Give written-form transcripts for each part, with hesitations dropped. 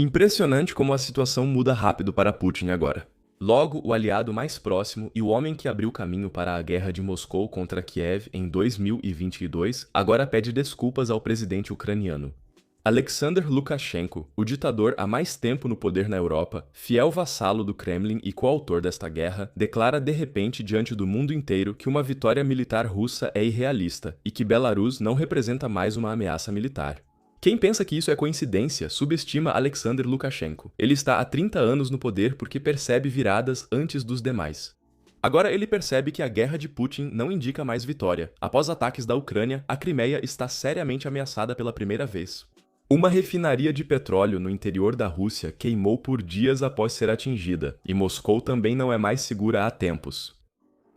Impressionante como a situação muda rápido para Putin agora. Logo, o aliado mais próximo e o homem que abriu caminho para a guerra de Moscou contra Kiev em 2022 agora pede desculpas ao presidente ucraniano. Alexander Lukashenko, o ditador há mais tempo no poder na Europa, fiel vassalo do Kremlin e coautor desta guerra, declara de repente diante do mundo inteiro que uma vitória militar russa é irrealista e que Belarus não representa mais uma ameaça militar. Quem pensa que isso é coincidência, subestima Alexander Lukashenko. Ele está há 30 anos no poder porque percebe viradas antes dos demais. Agora ele percebe que a guerra de Putin não indica mais vitória. Após ataques da Ucrânia, a Crimeia está seriamente ameaçada pela primeira vez. Uma refinaria de petróleo no interior da Rússia queimou por dias após ser atingida, e Moscou também não é mais segura há tempos.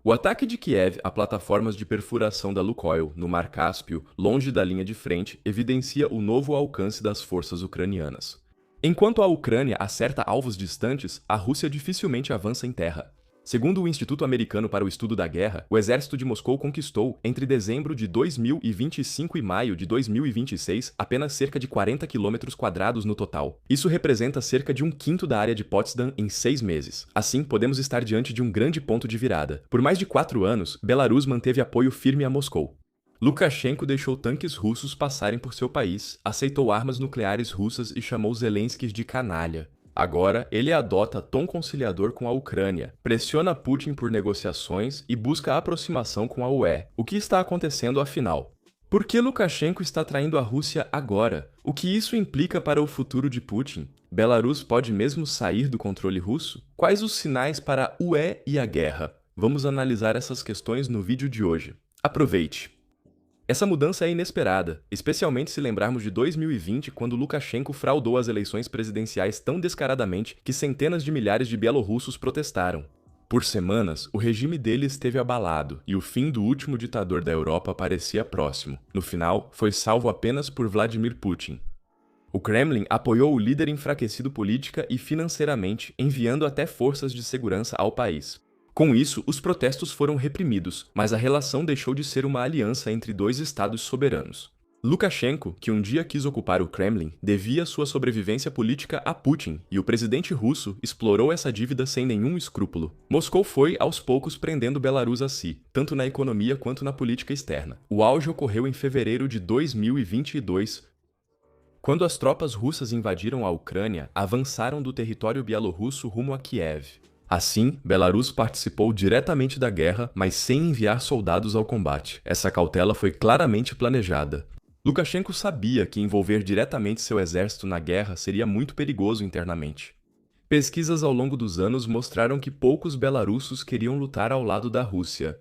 O ataque de Kiev a plataformas de perfuração da Lukoil, no Mar Cáspio, longe da linha de frente, evidencia o novo alcance das forças ucranianas. Enquanto a Ucrânia acerta alvos distantes, a Rússia dificilmente avança em terra. Segundo o Instituto Americano para o Estudo da Guerra, o exército de Moscou conquistou, entre dezembro de 2025 e maio de 2026, apenas cerca de 40 km² no total. Isso representa cerca de um quinto da área de Potsdam em 6 meses. Assim, podemos estar diante de um grande ponto de virada. Por mais de 4 anos, Belarus manteve apoio firme a Moscou. Lukashenko deixou tanques russos passarem por seu país, aceitou armas nucleares russas e chamou Zelensky de canalha. Agora, ele adota tom conciliador com a Ucrânia, pressiona Putin por negociações e busca aproximação com a UE. O que está acontecendo afinal? Por que Lukashenko está traindo a Rússia agora? O que isso implica para o futuro de Putin? Belarus pode mesmo sair do controle russo? Quais os sinais para a UE e a guerra? Vamos analisar essas questões no vídeo de hoje. Aproveite! Essa mudança é inesperada, especialmente se lembrarmos de 2020, quando Lukashenko fraudou as eleições presidenciais tão descaradamente que centenas de milhares de bielorrussos protestaram. Por semanas, o regime dele esteve abalado e o fim do último ditador da Europa parecia próximo. No final, foi salvo apenas por Vladimir Putin. O Kremlin apoiou o líder enfraquecido política e financeiramente, enviando até forças de segurança ao país. Com isso, os protestos foram reprimidos, mas a relação deixou de ser uma aliança entre dois estados soberanos. Lukashenko, que um dia quis ocupar o Kremlin, devia sua sobrevivência política a Putin, e o presidente russo explorou essa dívida sem nenhum escrúpulo. Moscou foi, aos poucos, prendendo Belarus a si, tanto na economia quanto na política externa. O auge ocorreu em fevereiro de 2022, quando as tropas russas invadiram a Ucrânia, avançaram do território bielorrusso rumo a Kiev. Assim, Belarus participou diretamente da guerra, mas sem enviar soldados ao combate. Essa cautela foi claramente planejada. Lukashenko sabia que envolver diretamente seu exército na guerra seria muito perigoso internamente. Pesquisas ao longo dos anos mostraram que poucos belarussos queriam lutar ao lado da Rússia.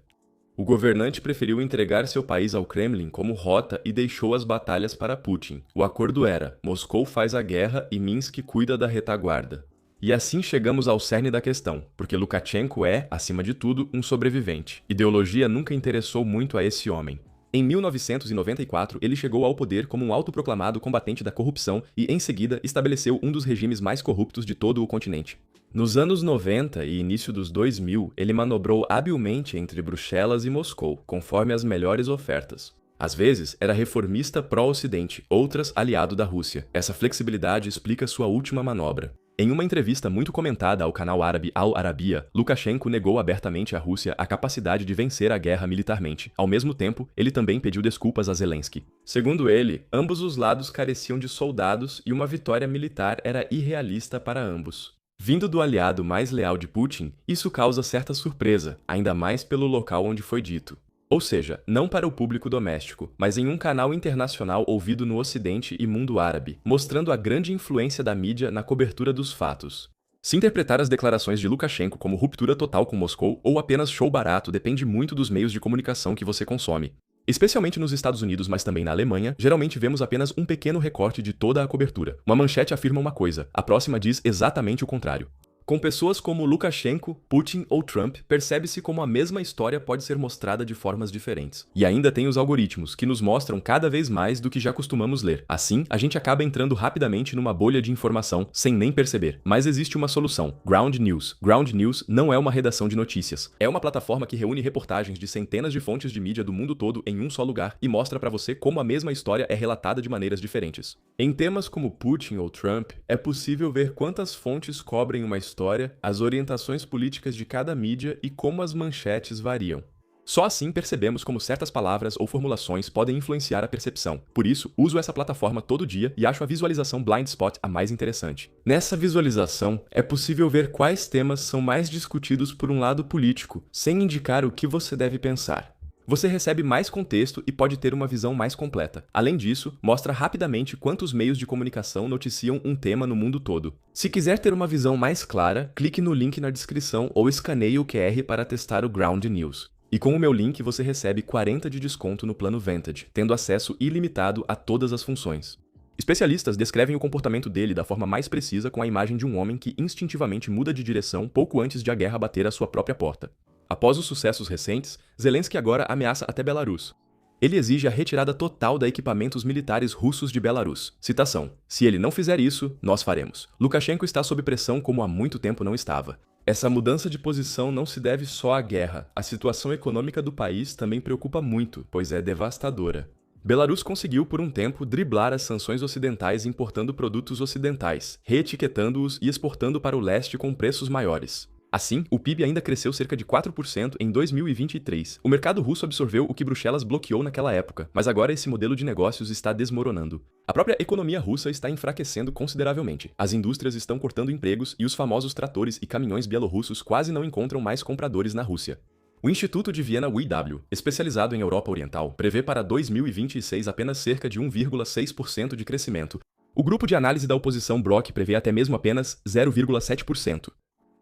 O governante preferiu entregar seu país ao Kremlin como rota e deixou as batalhas para Putin. O acordo era: Moscou faz a guerra e Minsk cuida da retaguarda. E assim chegamos ao cerne da questão, porque Lukashenko é, acima de tudo, um sobrevivente. Ideologia nunca interessou muito a esse homem. Em 1994, ele chegou ao poder como um autoproclamado combatente da corrupção e, em seguida, estabeleceu um dos regimes mais corruptos de todo o continente. Nos anos 90 e início dos 2000, ele manobrou habilmente entre Bruxelas e Moscou, conforme as melhores ofertas. Às vezes, era reformista pró-Ocidente, outras aliado da Rússia. Essa flexibilidade explica sua última manobra. Em uma entrevista muito comentada ao canal árabe Al Arabiya, Lukashenko negou abertamente à Rússia a capacidade de vencer a guerra militarmente. Ao mesmo tempo, ele também pediu desculpas a Zelensky. Segundo ele, ambos os lados careciam de soldados e uma vitória militar era irrealista para ambos. Vindo do aliado mais leal de Putin, isso causa certa surpresa, ainda mais pelo local onde foi dito. Ou seja, não para o público doméstico, mas em um canal internacional ouvido no Ocidente e mundo árabe, mostrando a grande influência da mídia na cobertura dos fatos. Se interpretar as declarações de Lukashenko como ruptura total com Moscou ou apenas show barato depende muito dos meios de comunicação que você consome. Especialmente nos Estados Unidos, mas também na Alemanha, geralmente vemos apenas um pequeno recorte de toda a cobertura. Uma manchete afirma uma coisa, a próxima diz exatamente o contrário. Com pessoas como Lukashenko, Putin ou Trump, percebe-se como a mesma história pode ser mostrada de formas diferentes. E ainda tem os algoritmos, que nos mostram cada vez mais do que já costumamos ler. Assim, a gente acaba entrando rapidamente numa bolha de informação, sem nem perceber. Mas existe uma solução: Ground News. Ground News não é uma redação de notícias. É uma plataforma que reúne reportagens de centenas de fontes de mídia do mundo todo em um só lugar e mostra para você como a mesma história é relatada de maneiras diferentes. Em temas como Putin ou Trump, é possível ver quantas fontes cobrem uma história, as orientações políticas de cada mídia e como as manchetes variam. Só assim percebemos como certas palavras ou formulações podem influenciar a percepção. Por isso, uso essa plataforma todo dia e acho a visualização Blind Spot a mais interessante. Nessa visualização, é possível ver quais temas são mais discutidos por um lado político, sem indicar o que você deve pensar. Você recebe mais contexto e pode ter uma visão mais completa. Além disso, mostra rapidamente quantos meios de comunicação noticiam um tema no mundo todo. Se quiser ter uma visão mais clara, clique no link na descrição ou escaneie o QR para testar o Ground News. E com o meu link você recebe 40 de desconto no plano Vantage, tendo acesso ilimitado a todas as funções. Especialistas descrevem o comportamento dele da forma mais precisa com a imagem de um homem que instintivamente muda de direção pouco antes de a guerra bater à sua própria porta. Após os sucessos recentes, Zelensky agora ameaça até Belarus. Ele exige a retirada total de equipamentos militares russos de Belarus. Citação: "Se ele não fizer isso, nós faremos." Lukashenko está sob pressão como há muito tempo não estava. Essa mudança de posição não se deve só à guerra. A situação econômica do país também preocupa muito, pois é devastadora. Belarus conseguiu, por um tempo, driblar as sanções ocidentais importando produtos ocidentais, reetiquetando-os e exportando para o leste com preços maiores. Assim, o PIB ainda cresceu cerca de 4% em 2023. O mercado russo absorveu o que Bruxelas bloqueou naquela época, mas agora esse modelo de negócios está desmoronando. A própria economia russa está enfraquecendo consideravelmente. As indústrias estão cortando empregos e os famosos tratores e caminhões bielorrussos quase não encontram mais compradores na Rússia. O Instituto de Viena WIW, especializado em Europa Oriental, prevê para 2026 apenas cerca de 1,6% de crescimento. O grupo de análise da oposição Brock prevê até mesmo apenas 0,7%.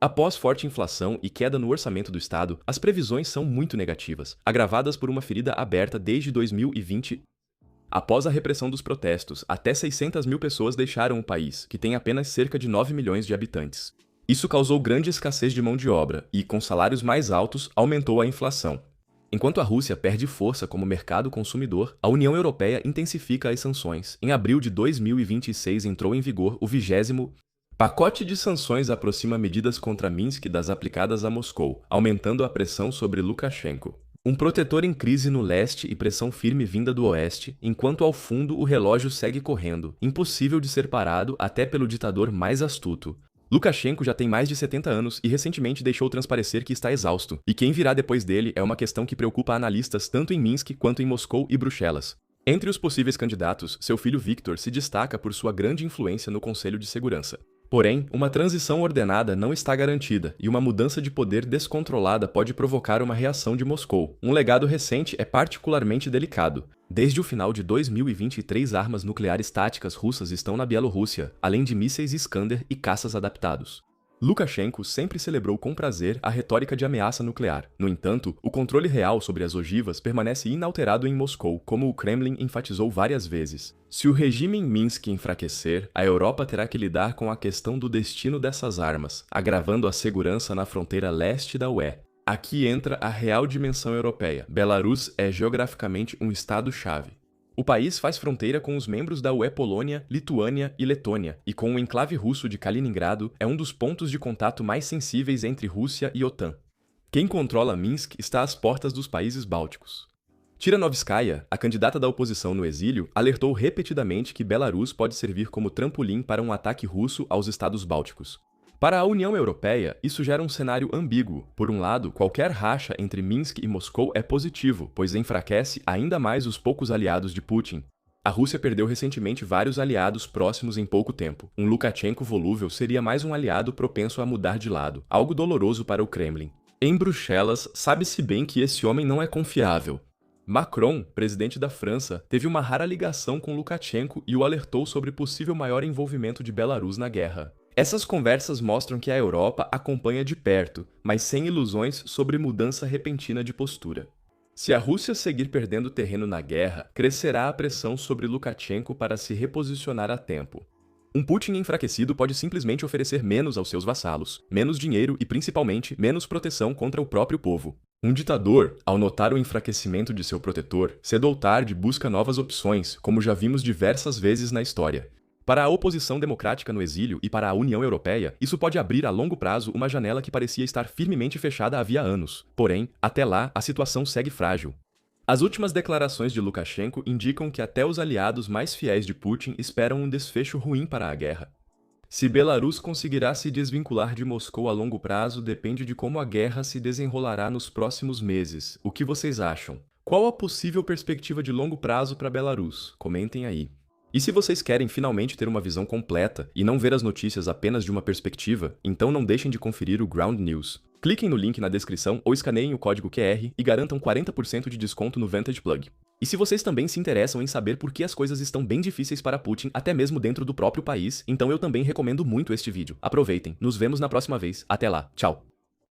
Após forte inflação e queda no orçamento do Estado, as previsões são muito negativas, agravadas por uma ferida aberta desde 2020. Após a repressão dos protestos, até 600 mil pessoas deixaram o país, que tem apenas cerca de 9 milhões de habitantes. Isso causou grande escassez de mão de obra e, com salários mais altos, aumentou a inflação. Enquanto a Rússia perde força como mercado consumidor, a União Europeia intensifica as sanções. Em abril de 2026 entrou em vigor o 20º pacote de sanções aproxima medidas contra Minsk das aplicadas a Moscou, aumentando a pressão sobre Lukashenko. Um protetor em crise no leste e pressão firme vinda do oeste, enquanto ao fundo o relógio segue correndo, impossível de ser parado até pelo ditador mais astuto. Lukashenko já tem mais de 70 anos e recentemente deixou transparecer que está exausto, e quem virá depois dele é uma questão que preocupa analistas tanto em Minsk quanto em Moscou e Bruxelas. Entre os possíveis candidatos, seu filho Viktor se destaca por sua grande influência no Conselho de Segurança. Porém, uma transição ordenada não está garantida e uma mudança de poder descontrolada pode provocar uma reação de Moscou. Um legado recente é particularmente delicado. Desde o final de 2023, armas nucleares táticas russas estão na Bielorrússia, além de mísseis Iskander e caças adaptados. Lukashenko sempre celebrou com prazer a retórica de ameaça nuclear. No entanto, o controle real sobre as ogivas permanece inalterado em Moscou, como o Kremlin enfatizou várias vezes. Se o regime em Minsk enfraquecer, a Europa terá que lidar com a questão do destino dessas armas, agravando a segurança na fronteira leste da UE. Aqui entra a real dimensão europeia. Belarus é geograficamente um estado-chave. O país faz fronteira com os membros da UE Polônia, Lituânia e Letônia, e com o enclave russo de Kaliningrado é um dos pontos de contato mais sensíveis entre Rússia e OTAN. Quem controla Minsk está às portas dos países bálticos. Tiranovskaya, a candidata da oposição no exílio, alertou repetidamente que Belarus pode servir como trampolim para um ataque russo aos estados bálticos. Para a União Europeia, isso gera um cenário ambíguo. Por um lado, qualquer racha entre Minsk e Moscou é positivo, pois enfraquece ainda mais os poucos aliados de Putin. A Rússia perdeu recentemente vários aliados próximos em pouco tempo. Um Lukashenko volúvel seria mais um aliado propenso a mudar de lado, algo doloroso para o Kremlin. Em Bruxelas, sabe-se bem que esse homem não é confiável. Macron, presidente da França, teve uma rara ligação com Lukashenko e o alertou sobre possível maior envolvimento de Belarus na guerra. Essas conversas mostram que a Europa acompanha de perto, mas sem ilusões sobre mudança repentina de postura. Se a Rússia seguir perdendo terreno na guerra, crescerá a pressão sobre Lukashenko para se reposicionar a tempo. Um Putin enfraquecido pode simplesmente oferecer menos aos seus vassalos, menos dinheiro e, principalmente, menos proteção contra o próprio povo. Um ditador, ao notar o enfraquecimento de seu protetor, cedo ou tarde busca novas opções, como já vimos diversas vezes na história. Para a oposição democrática no exílio e para a União Europeia, isso pode abrir a longo prazo uma janela que parecia estar firmemente fechada havia anos. Porém, até lá, a situação segue frágil. As últimas declarações de Lukashenko indicam que até os aliados mais fiéis de Putin esperam um desfecho ruim para a guerra. Se Belarus conseguirá se desvincular de Moscou a longo prazo depende de como a guerra se desenrolará nos próximos meses. O que vocês acham? Qual a possível perspectiva de longo prazo para Belarus? Comentem aí. E se vocês querem finalmente ter uma visão completa e não ver as notícias apenas de uma perspectiva, então não deixem de conferir o Ground News. Cliquem no link na descrição ou escaneiem o código QR e garantam 40% de desconto no Vantage Plug. E se vocês também se interessam em saber por que as coisas estão bem difíceis para Putin, até mesmo dentro do próprio país, então eu também recomendo muito este vídeo. Aproveitem, nos vemos na próxima vez. Até lá, tchau!